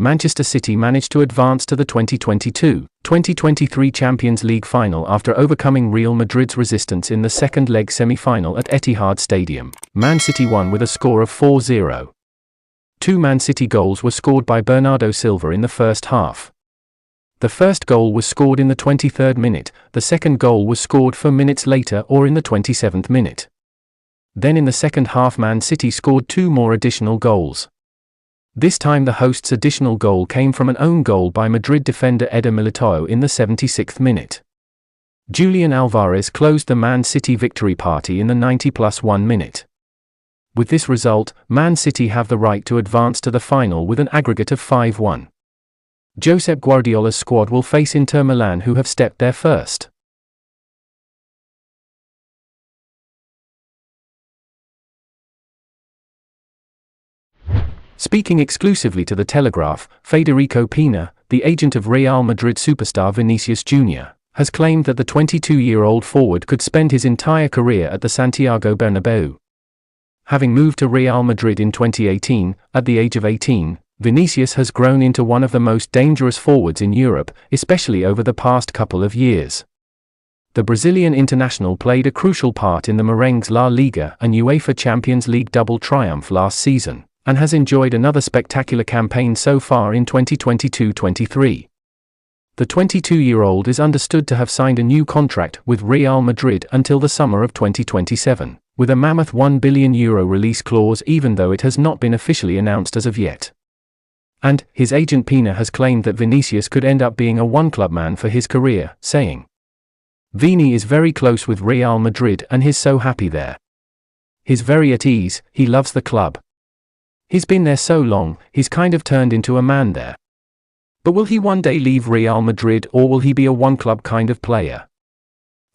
Manchester City managed to advance to the 2022-2023 Champions League final after overcoming Real Madrid's resistance in the second leg semi-final at Etihad Stadium. Man City won with a score of 4-0. Two Man City goals were scored by Bernardo Silva in the first half. The first goal was scored in the 23rd minute, the second goal was scored 4 minutes later or in the 27th minute. Then in the second half Man City scored 2 more additional goals. This time the hosts' additional goal came from an own goal by Madrid defender Eder Militao in the 76th minute. Julian Alvarez closed the Man City victory party in the 90+1 minute. With this result, Man City have the right to advance to the final with an aggregate of 5-1. Josep Guardiola's squad will face Inter Milan, who have stepped there first. Speaking exclusively to The Telegraph, Federico Pina, the agent of Real Madrid superstar Vinicius Jr., has claimed that the 22-year-old forward could spend his entire career at the Santiago Bernabeu. Having moved to Real Madrid in 2018, at the age of 18, Vinicius has grown into one of the most dangerous forwards in Europe, especially over the past couple of years. The Brazilian international played a crucial part in the Merengues' La Liga and UEFA Champions League double triumph last season, and has enjoyed another spectacular campaign so far in 2022-23. The 22-year-old is understood to have signed a new contract with Real Madrid until the summer of 2027, with a mammoth €1 billion release clause, even though it has not been officially announced as of yet. And his agent Pina has claimed that Vinicius could end up being a one-club man for his career, saying, "Vini is very close with Real Madrid and he's so happy there. He's very at ease, he loves the club. He's been there so long, he's kind of turned into a man there. But will he one day leave Real Madrid, or will he be a one-club kind of player?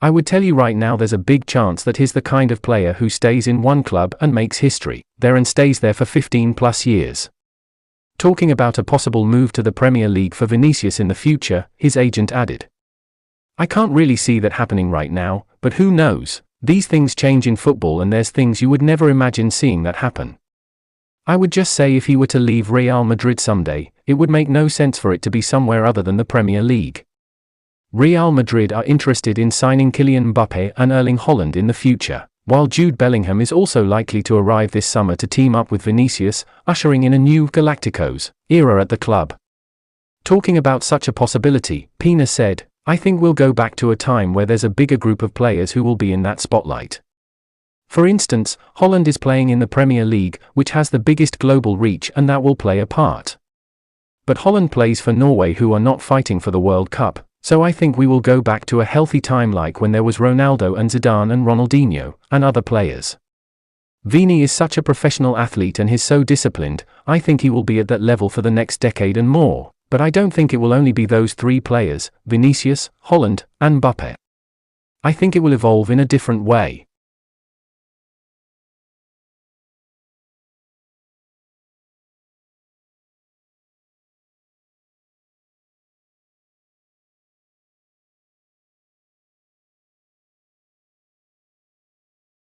I would tell you right now there's a big chance that he's the kind of player who stays in one club and makes history there and stays there for 15+ years." Talking about a possible move to the Premier League for Vinicius in the future, his agent added, "I can't really see that happening right now, but who knows, these things change in football and there's things you would never imagine seeing that happen. I would just say if he were to leave Real Madrid someday, it would make no sense for it to be somewhere other than the Premier League. Real Madrid are interested in signing Kylian Mbappe and Erling Haaland in the future, while Jude Bellingham is also likely to arrive this summer to team up with Vinicius, ushering in a new Galacticos era at the club." Talking about such a possibility, Pina said, "I think we'll go back to a time where there's a bigger group of players who will be in that spotlight. For instance, Haaland is playing in the Premier League, which has the biggest global reach, and that will play a part. But Haaland plays for Norway, who are not fighting for the World Cup, so I think we will go back to a healthy time like when there was Ronaldo and Zidane and Ronaldinho, and other players. Vini is such a professional athlete and he's so disciplined, I think he will be at that level for the next decade and more, but I don't think it will only be those 3 players, Vinicius, Haaland, and Mbappe. I think it will evolve in a different way.